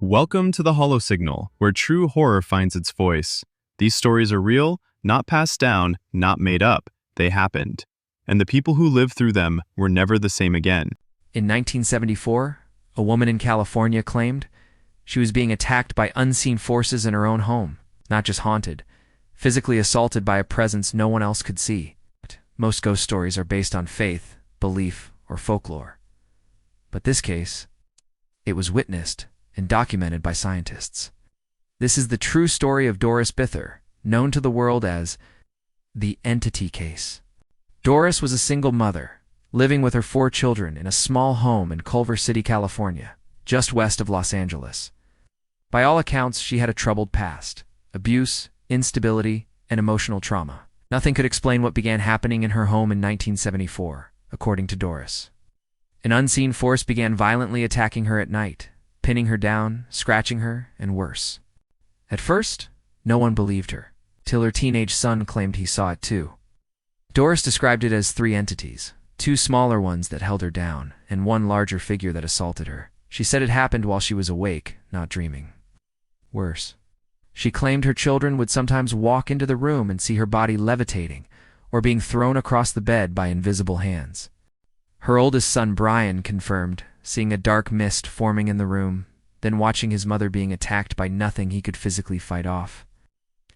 Welcome to the Hollow Signal, where true horror finds its voice. These stories are real, not passed down, not made up. They happened. And the people who lived through them were never the same again. In 1974, a woman in California claimed she was being attacked by unseen forces in her own home, not just haunted, physically assaulted by a presence no one else could see. Most ghost stories are based on faith, belief, or folklore. But this case, it was witnessed and documented by scientists. This is the true story of Doris Bither, known to the world as the Entity Case. Doris was a single mother, living with her 4 children in a small home in Culver City, California, just west of Los Angeles. By all accounts, she had a troubled past: abuse, instability, and emotional trauma. Nothing could explain what began happening in her home in 1974, according to Doris. An unseen force began violently attacking her at night, pinning her down, scratching her, and worse. At first, no one believed her, till her teenage son claimed he saw it too. Doris described it as 3 entities, 2 smaller ones that held her down, and 1 larger figure that assaulted her. She said it happened while she was awake, not dreaming. Worse, she claimed her children would sometimes walk into the room and see her body levitating, or being thrown across the bed by invisible hands. Her oldest son, Brian, confirmed seeing a dark mist forming in the room, then watching his mother being attacked by nothing he could physically fight off.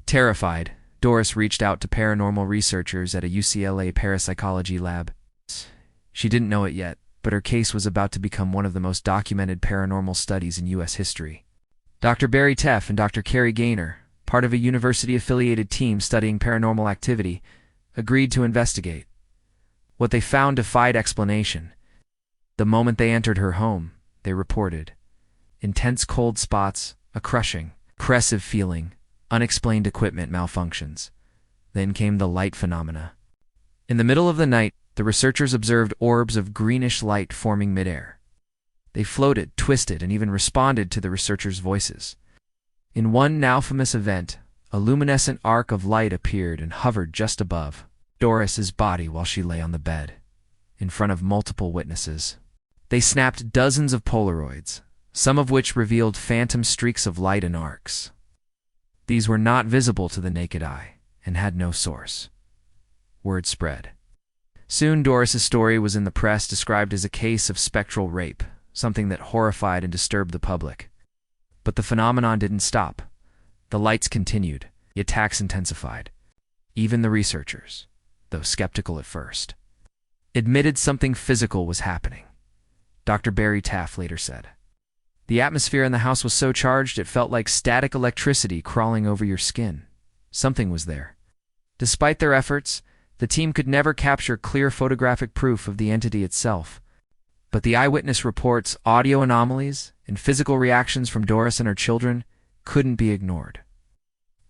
Terrified, Doris reached out to paranormal researchers at a UCLA parapsychology lab. She didn't know it yet, but her case was about to become one of the most documented paranormal studies in U.S. history. Dr. Barry Teff and Dr. Carrie Gaynor, part of a university-affiliated team studying paranormal activity, agreed to investigate. What they found defied explanation. The moment they entered her home, they reported intense cold spots, a crushing, oppressive feeling, unexplained equipment malfunctions. Then came the light phenomena. In the middle of the night, the researchers observed orbs of greenish light forming midair. They floated, twisted, and even responded to the researchers' voices. In one now famous event, a luminescent arc of light appeared and hovered just above Doris's body while she lay on the bed, in front of multiple witnesses. They snapped dozens of Polaroids, some of which revealed phantom streaks of light and arcs. These were not visible to the naked eye and had no source. Word spread. Soon Doris's story was in the press, described as a case of spectral rape, something that horrified and disturbed the public. But the phenomenon didn't stop. The lights continued, the attacks intensified. Even the researchers, though skeptical at first, admitted something physical was happening. Dr. Barry Teff later said, "The atmosphere in the house was so charged it felt like static electricity crawling over your skin. Something was there." Despite their efforts, the team could never capture clear photographic proof of the entity itself. But the eyewitness reports, audio anomalies, and physical reactions from Doris and her children couldn't be ignored.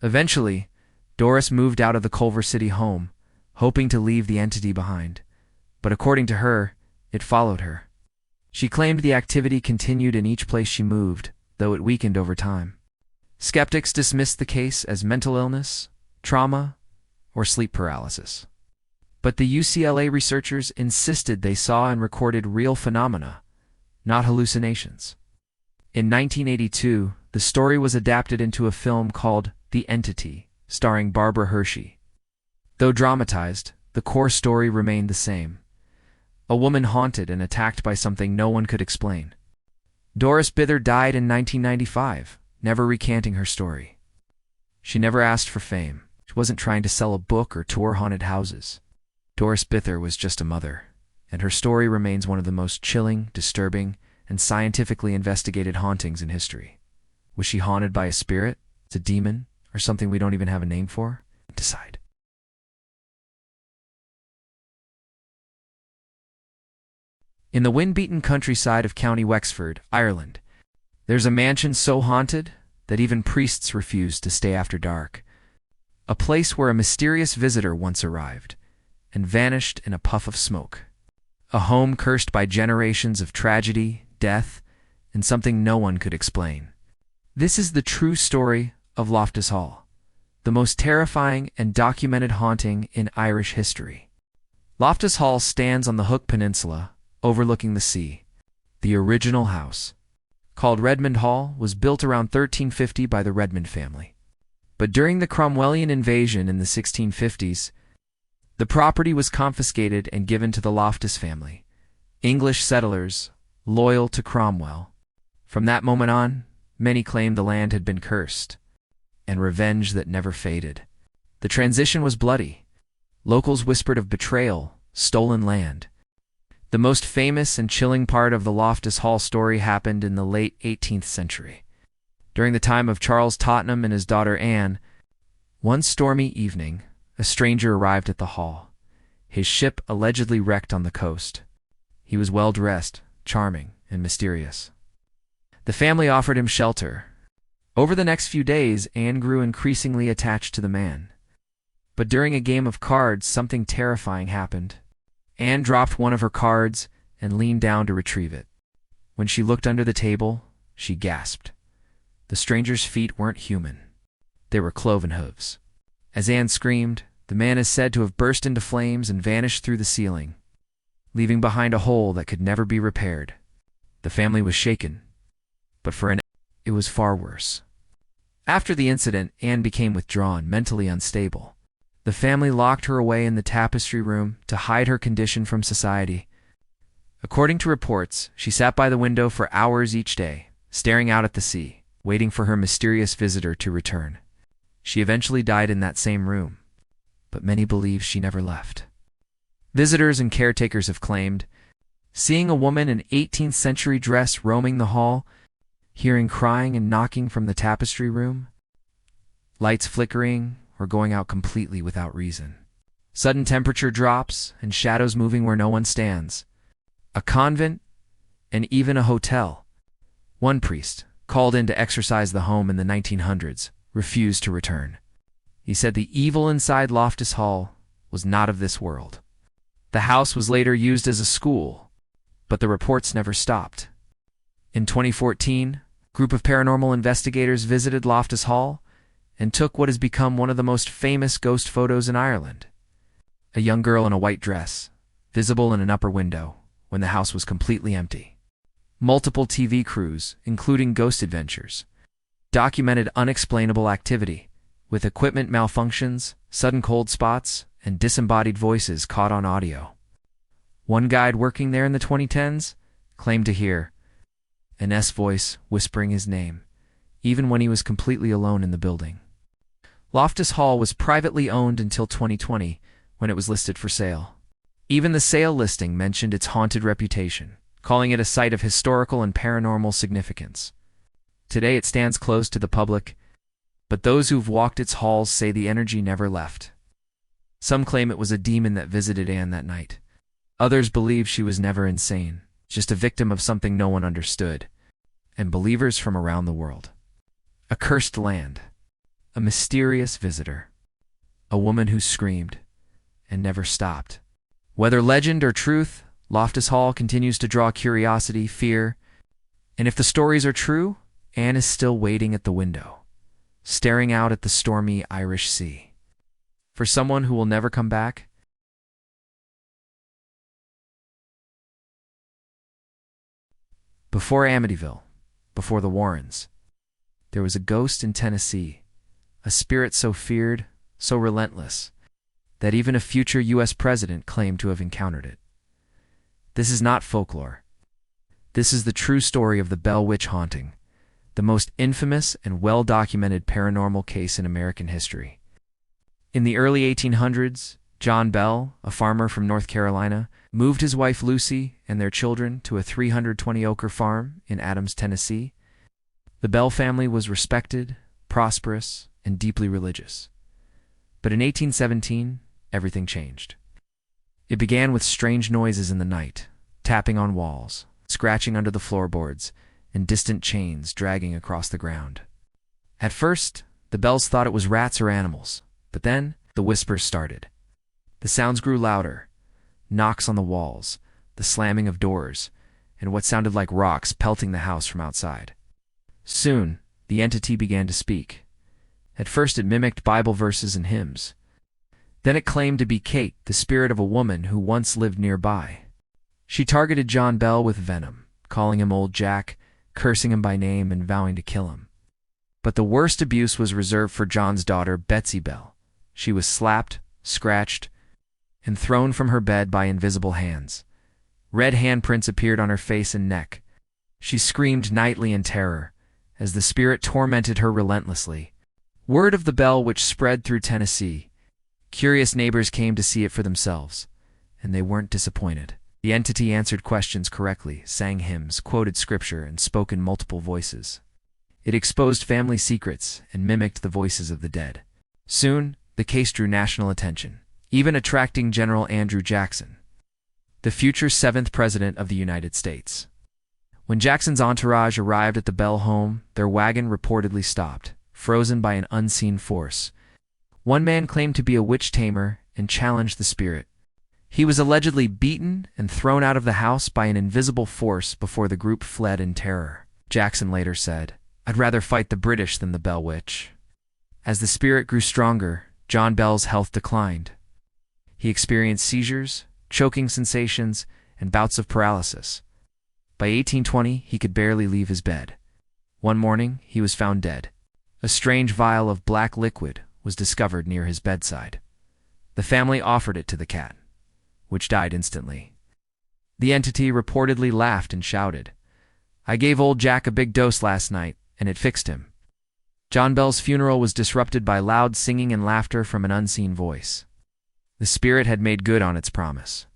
Eventually, Doris moved out of the Culver City home, hoping to leave the entity behind. But according to her, it followed her. She claimed the activity continued in each place she moved, though it weakened over time. Skeptics dismissed the case as mental illness, trauma, or sleep paralysis. But the UCLA researchers insisted they saw and recorded real phenomena, not hallucinations. In 1982, the story was adapted into a film called The Entity, starring Barbara Hershey. Though dramatized, the core story remained the same: a woman haunted and attacked by something no one could explain. Doris Bither died in 1995, never recanting her story. She never asked for fame. She wasn't trying to sell a book or tour haunted houses. Doris Bither was just a mother, and her story remains one of the most chilling, disturbing, and scientifically investigated hauntings in history. Was she haunted by a spirit, a demon, or something we don't even have a name for? Decide. In the wind-beaten countryside of County Wexford, Ireland, there's a mansion so haunted that even priests refuse to stay after dark. A place where a mysterious visitor once arrived and vanished in a puff of smoke. A home cursed by generations of tragedy, death, and something no one could explain. This is the true story of Loftus Hall, the most terrifying and documented haunting in Irish history. Loftus Hall stands on the Hook Peninsula, overlooking the sea. The original house, called Redmond Hall, was built around 1350 by the Redmond family. But during the Cromwellian invasion in the 1650s, the property was confiscated and given to the Loftus family, English settlers loyal to Cromwell. From that moment on, many claimed the land had been cursed, and revenge that never faded. The transition was bloody. Locals whispered of betrayal, stolen land. The most famous and chilling part of the Loftus Hall story happened in the late 18th century. During the time of Charles Tottenham and his daughter Anne, one stormy evening, a stranger arrived at the hall. His ship allegedly wrecked on the coast. He was well-dressed, charming, and mysterious. The family offered him shelter. Over the next few days, Anne grew increasingly attached to the man. But during a game of cards, something terrifying happened. Anne dropped one of her cards and leaned down to retrieve it. When she looked under the table, she gasped. The stranger's feet weren't human. They were cloven hooves. As Anne screamed, the man is said to have burst into flames and vanished through the ceiling, leaving behind a hole that could never be repaired. The family was shaken, but for an it was far worse. After the incident, Anne became withdrawn, mentally unstable. The family locked her away in the tapestry room to hide her condition from society. According to reports, she sat by the window for hours each day, staring out at the sea, waiting for her mysterious visitor to return. She eventually died in that same room, but many believe she never left. Visitors and caretakers have claimed seeing a woman in 18th century dress roaming the hall, hearing crying and knocking from the tapestry room, lights flickering or going out completely without reason, sudden temperature drops and shadows moving where no one stands, a convent, and even a hotel. One priest, called in to exorcise the home in the 1900s, refused to return. He said the evil inside Loftus Hall was not of this world. The house was later used as a school, but the reports never stopped. In 2014, a group of paranormal investigators visited Loftus Hall and took what has become one of the most famous ghost photos in Ireland. A young girl in a white dress, visible in an upper window, when the house was completely empty. Multiple TV crews, including Ghost Adventures, documented unexplainable activity, with equipment malfunctions, sudden cold spots, and disembodied voices caught on audio. One guide working there in the 2010s claimed to hear an S voice whispering his name, even when he was completely alone in the building. Loftus Hall was privately owned until 2020, when it was listed for sale. Even the sale listing mentioned its haunted reputation, calling it a site of historical and paranormal significance. Today it stands closed to the public, but those who've walked its halls say the energy never left. Some claim it was a demon that visited Anne that night. Others believe she was never insane, just a victim of something no one understood, and believers from around the world. A cursed land, a mysterious visitor, a woman who screamed and never stopped. Whether legend or truth, Loftus Hall continues to draw curiosity, fear, and if the stories are true, Anne is still waiting at the window, staring out at the stormy Irish Sea. For someone who will never come back, before Amityville, before the Warrens, there was a ghost in Tennessee, a spirit so feared, so relentless, that even a future U.S. president claimed to have encountered it. This is not folklore. This is the true story of the Bell Witch haunting, the most infamous and well-documented paranormal case in American history. In the early 1800s, John Bell, a farmer from North Carolina, moved his wife Lucy and their children to a 320-acre farm in Adams, Tennessee. The Bell family was respected, prosperous, and deeply religious. But in 1817, everything changed. It began with strange noises in the night, tapping on walls, scratching under the floorboards, and distant chains dragging across the ground. At first, the Bells thought it was rats or animals, but then the whispers started. The sounds grew louder, knocks on the walls, the slamming of doors, and what sounded like rocks pelting the house from outside. Soon, the entity began to speak. At first it mimicked Bible verses and hymns. Then it claimed to be Kate, the spirit of a woman who once lived nearby. She targeted John Bell with venom, calling him Old Jack, cursing him by name and vowing to kill him. But the worst abuse was reserved for John's daughter, Betsy Bell. She was slapped, scratched, and thrown from her bed by invisible hands. Red handprints appeared on her face and neck. She screamed nightly in terror, as the spirit tormented her relentlessly. Word of the bell witch spread through Tennessee. Curious neighbors came to see it for themselves, and they weren't disappointed. The entity answered questions correctly, sang hymns, quoted scripture, and spoke in multiple voices. It exposed family secrets and mimicked the voices of the dead. Soon, the case drew national attention, even attracting General Andrew Jackson, the future 7th President of the United States. When Jackson's entourage arrived at the Bell home, their wagon reportedly stopped, frozen by an unseen force. One man claimed to be a witch tamer and challenged the spirit. He was allegedly beaten and thrown out of the house by an invisible force before the group fled in terror. Jackson later said, "I'd rather fight the British than the Bell Witch." As the spirit grew stronger, John Bell's health declined. He experienced seizures, choking sensations, and bouts of paralysis. By 1820, he could barely leave his bed. One morning, he was found dead. A strange vial of black liquid was discovered near his bedside. The family offered it to the cat, which died instantly. The entity reportedly laughed and shouted, "I gave old Jack a big dose last night, and it fixed him." John Bell's funeral was disrupted by loud singing and laughter from an unseen voice. The spirit had made good on its promise.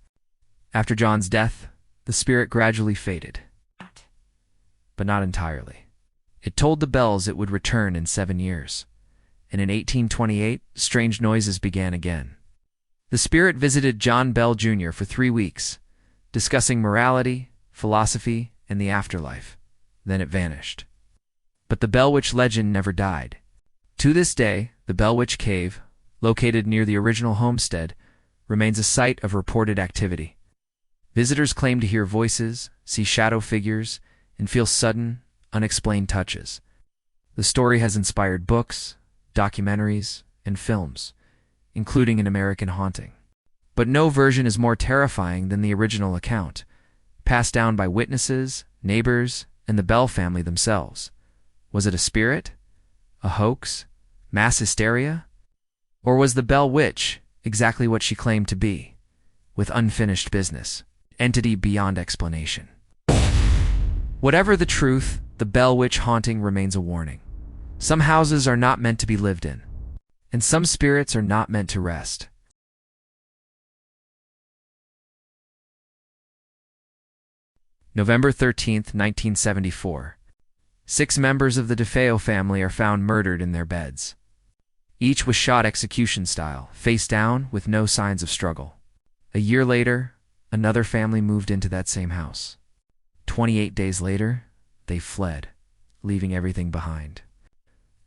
After John's death, the spirit gradually faded, but not entirely. It told the Bells it would return in 7 years, and in 1828, strange noises began again. The spirit visited John Bell Jr. for 3 weeks, discussing morality, philosophy, and the afterlife. Then it vanished. But the Bell Witch legend never died. To this day, the Bell Witch Cave, located near the original homestead, remains a site of reported activity. Visitors claim to hear voices, see shadow figures, and feel sudden, unexplained touches. The story has inspired books, documentaries, and films, including an American Haunting. But no version is more terrifying than the original account, passed down by witnesses, neighbors, and the Bell family themselves. Was it a spirit? A hoax? Mass hysteria? Or was the Bell Witch exactly what she claimed to be, with unfinished business? Entity beyond explanation. Whatever the truth, the Bell Witch haunting remains a warning. Some houses are not meant to be lived in, and some spirits are not meant to rest. November 13th, 1974. 6 members of the DeFeo family are found murdered in their beds. Each was shot execution style, face down, with no signs of struggle. A year later, another family moved into that same house. 28 days later, they fled, leaving everything behind.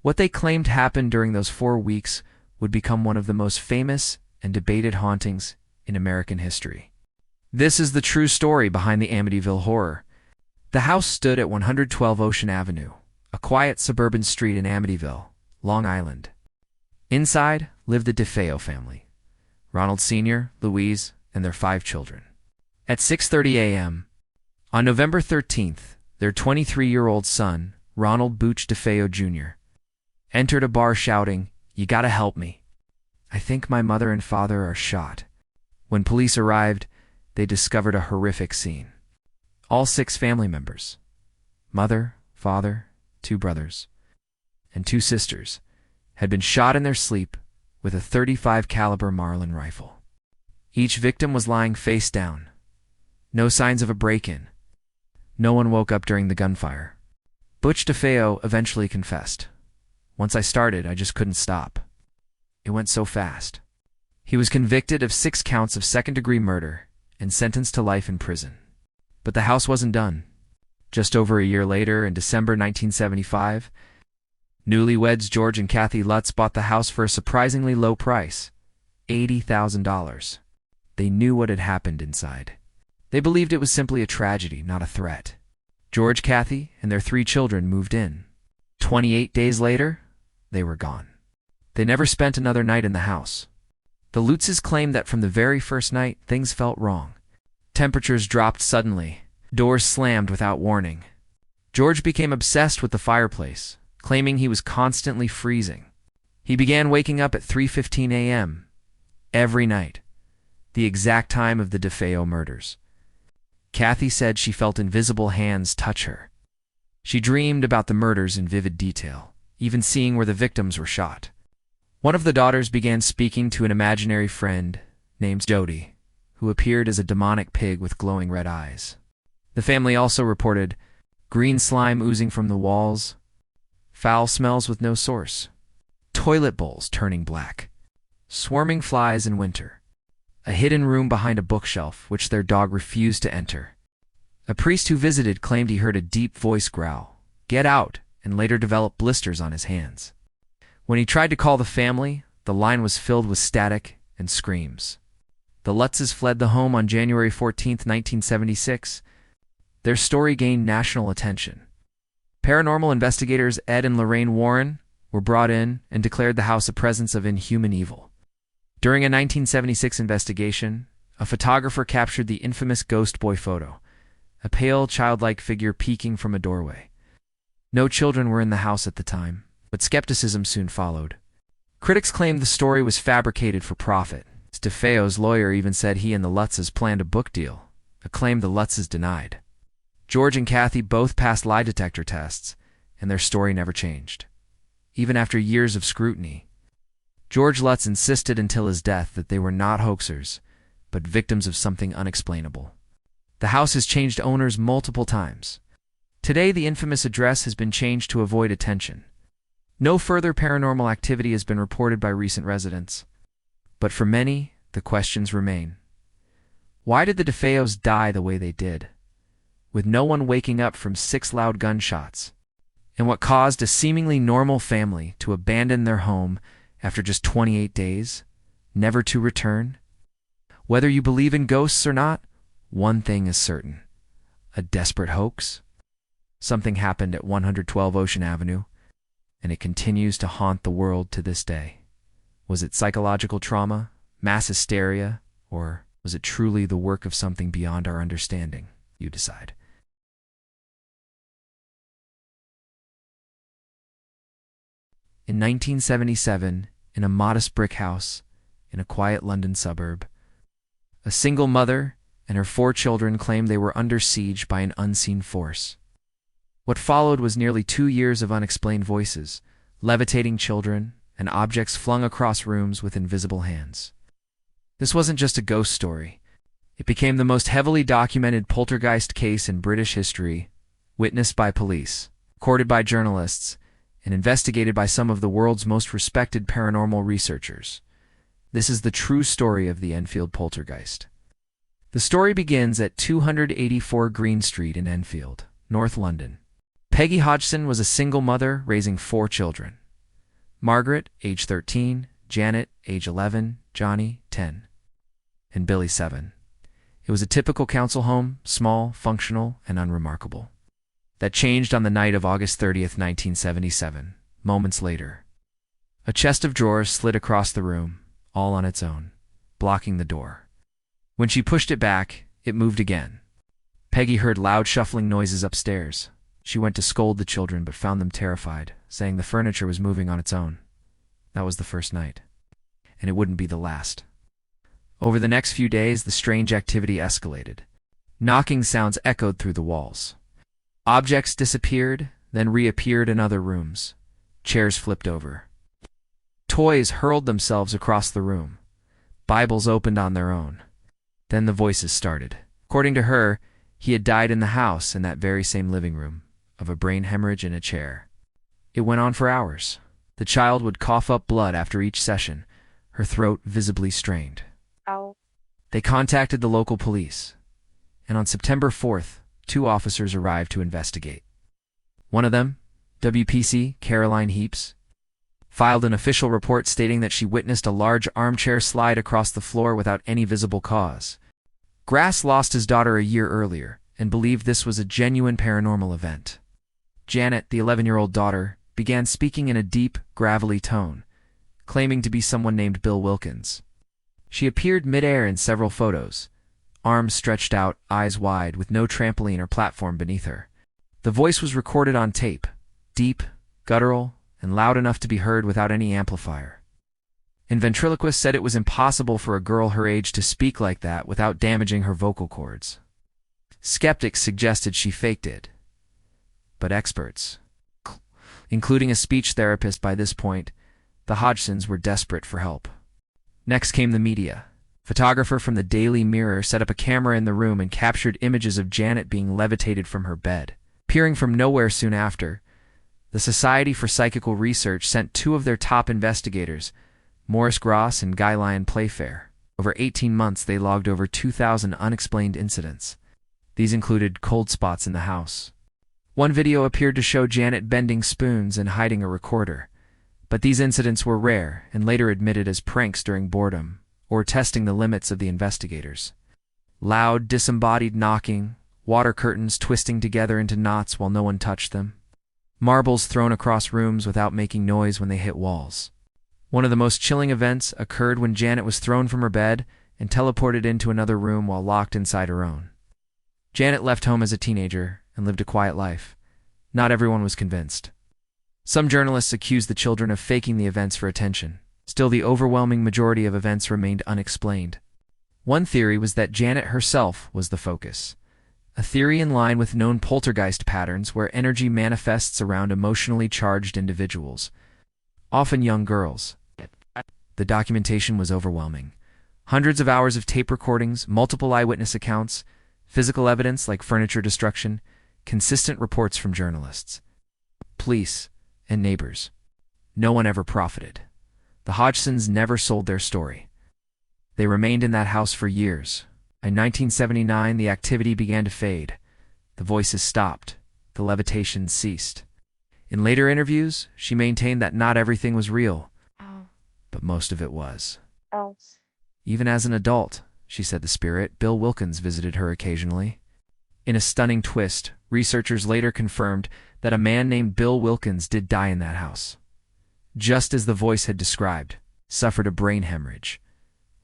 What they claimed happened during those 4 weeks would become one of the most famous and debated hauntings in American history. This is the true story behind the Amityville Horror. The house stood at 112 Ocean Avenue, a quiet suburban street in Amityville, Long Island. Inside lived the DeFeo family, Ronald Sr., Louise, and their 5 children. At 6:30 a.m., on November 13th, their 23-year-old son, Ronald Booch DeFeo Jr., entered a bar shouting, "You gotta help me. I think my mother and father are shot." When police arrived, they discovered a horrific scene. All 6 family members, mother, father, 2 brothers, and 2 sisters, had been shot in their sleep with a .35 caliber Marlin rifle. Each victim was lying face down. No signs of a break-in. No one woke up during the gunfire. Butch DeFeo eventually confessed. "Once I started, I just couldn't stop. It went so fast." He was convicted of 6 counts of second-degree murder and sentenced to life in prison. But the house wasn't done. Just over a year later, in December 1975, newlyweds George and Kathy Lutz bought the house for a surprisingly low price, $80,000. They knew what had happened inside. They believed it was simply a tragedy, not a threat. George, Kathy, and their 3 children moved in. 28 days later, they were gone. They never spent another night in the house. The Lutzes claimed that from the very first night, things felt wrong. Temperatures dropped suddenly. Doors slammed without warning. George became obsessed with the fireplace, claiming he was constantly freezing. He began waking up at 3:15 a.m. every night, the exact time of the DeFeo murders. Kathy said she felt invisible hands touch her. She dreamed about the murders in vivid detail, even seeing where the victims were shot. One of the daughters began speaking to an imaginary friend named Jody, who appeared as a demonic pig with glowing red eyes. The family also reported green slime oozing from the walls, foul smells with no source, toilet bowls turning black, swarming flies in winter, a hidden room behind a bookshelf which their dog refused to enter. A priest who visited claimed he heard a deep voice growl, "Get out," and later developed blisters on his hands. When he tried to call the family, the line was filled with static and screams. The Lutzes fled the home on January 14, 1976. Their story gained national attention. Paranormal investigators Ed and Lorraine Warren were brought in and declared the house a presence of inhuman evil. During a 1976 investigation, a photographer captured the infamous Ghost Boy photo, a pale, childlike figure peeking from a doorway. No children were in the house at the time, but skepticism soon followed. Critics claimed the story was fabricated for profit. DeFeo's lawyer even said he and the Lutzes planned a book deal, a claim the Lutzes denied. George and Kathy both passed lie detector tests, and their story never changed. Even after years of scrutiny, George Lutz insisted until his death that they were not hoaxers, but victims of something unexplainable. The house has changed owners multiple times. Today, the infamous address has been changed to avoid attention. No further paranormal activity has been reported by recent residents. But for many, the questions remain. Why did the DeFeos die the way they did, with no one waking up from 6 loud gunshots? And what caused a seemingly normal family to abandon their home after just 28 days, never to return? Whether you believe in ghosts or not, one thing is certain: a desperate hoax. Something happened at 112 Ocean Avenue, and it continues to haunt the world to this day. Was it psychological trauma, mass hysteria, or was it truly the work of something beyond our understanding? You decide. In 1977, in a modest brick house in a quiet London suburb, a single mother and her 4 children claimed they were under siege by an unseen force. What followed was nearly 2 years of unexplained voices, levitating children, and objects flung across rooms with invisible hands. This wasn't just a ghost story. It became the most heavily documented poltergeist case in British history, witnessed by police, recorded by journalists, and investigated by some of the world's most respected paranormal researchers. This is the true story of the Enfield poltergeist. The story begins at 284 Green Street in Enfield, North London. Peggy Hodgson was a single mother raising 4 children. Margaret, age 13, Janet, age 11, Johnny, 10, and Billy, 7. It was a typical council home, small, functional, and unremarkable. That changed on the night of August 30th, 1977, moments later. A chest of drawers slid across the room, all on its own, blocking the door. When she pushed it back, it moved again. Peggy heard loud shuffling noises upstairs. She went to scold the children but found them terrified, saying the furniture was moving on its own. That was the first night, and it wouldn't be the last. Over the next few days, the strange activity escalated. Knocking sounds echoed through the walls. Objects disappeared, then reappeared in other rooms. Chairs flipped over. Toys hurled themselves across the room. Bibles opened on their own. Then the voices started. According to her, he had died in the house in that very same living room, of a brain hemorrhage in a chair. It went on for hours. The child would cough up blood after each session, her throat visibly strained. Ow. They contacted the local police, and on September 4th, 2 officers arrived to investigate. One of them, WPC Caroline Heaps, filed an official report stating that she witnessed a large armchair slide across the floor without any visible cause. Grass lost his daughter a year earlier and believed this was a genuine paranormal event. Janet, the 11-year-old daughter, began speaking in a deep, gravelly tone, claiming to be someone named Bill Wilkins. She appeared midair in several photos, arms stretched out, eyes wide, with no trampoline or platform beneath her. The voice was recorded on tape, deep, guttural, and loud enough to be heard without any amplifier. And ventriloquists said it was impossible for a girl her age to speak like that without damaging her vocal cords. Skeptics suggested she faked it. But experts, including a speech therapist by this point, the Hodgsons were desperate for help. Next came the media. A photographer from the Daily Mirror set up a camera in the room and captured images of Janet being levitated from her bed. Appearing from nowhere soon after, the Society for Psychical Research sent two of their top investigators, Morris Gross and Guy Lyon Playfair. Over 18 months, they logged over 2,000 unexplained incidents. These included cold spots in the house. One video appeared to show Janet bending spoons and hiding a recorder, but these incidents were rare and later admitted as pranks during boredom or testing the limits of the investigators. Loud, disembodied knocking, water curtains twisting together into knots while no one touched them, marbles thrown across rooms without making noise when they hit walls. One of the most chilling events occurred when Janet was thrown from her bed and teleported into another room while locked inside her own. Janet left home as a teenager and lived a quiet life. Not everyone was convinced. Some journalists accused the children of faking the events for attention. Still, the overwhelming majority of events remained unexplained. One theory was that Janet herself was the focus, a theory in line with known poltergeist patterns where energy manifests around emotionally charged individuals, often young girls. The documentation was overwhelming. Hundreds of hours of tape recordings, multiple eyewitness accounts, physical evidence like furniture destruction, consistent reports from journalists, police, and neighbors. No one ever profited. The Hodgsons never sold their story. They remained in that house for years. In 1979, the activity began to fade. The voices stopped. The levitation ceased. In later interviews, she maintained that not everything was real, but most of it was. Even as an adult, she said the spirit, Bill Wilkins, visited her occasionally. In a stunning twist, researchers later confirmed that a man named Bill Wilkins did die in that house. Just as the voice had described, suffered a brain hemorrhage.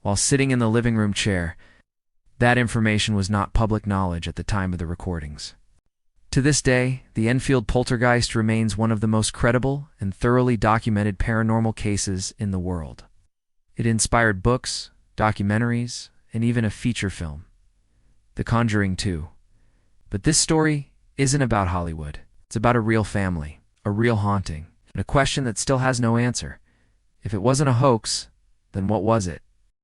While sitting in the living room chair, that information was not public knowledge at the time of the recordings. To this day, the Enfield poltergeist remains one of the most credible and thoroughly documented paranormal cases in the world. It inspired books, documentaries, and even a feature film, The Conjuring 2. But this story isn't about Hollywood. It's about a real family, a real haunting, and a question that still has no answer. If it wasn't a hoax, then what was it?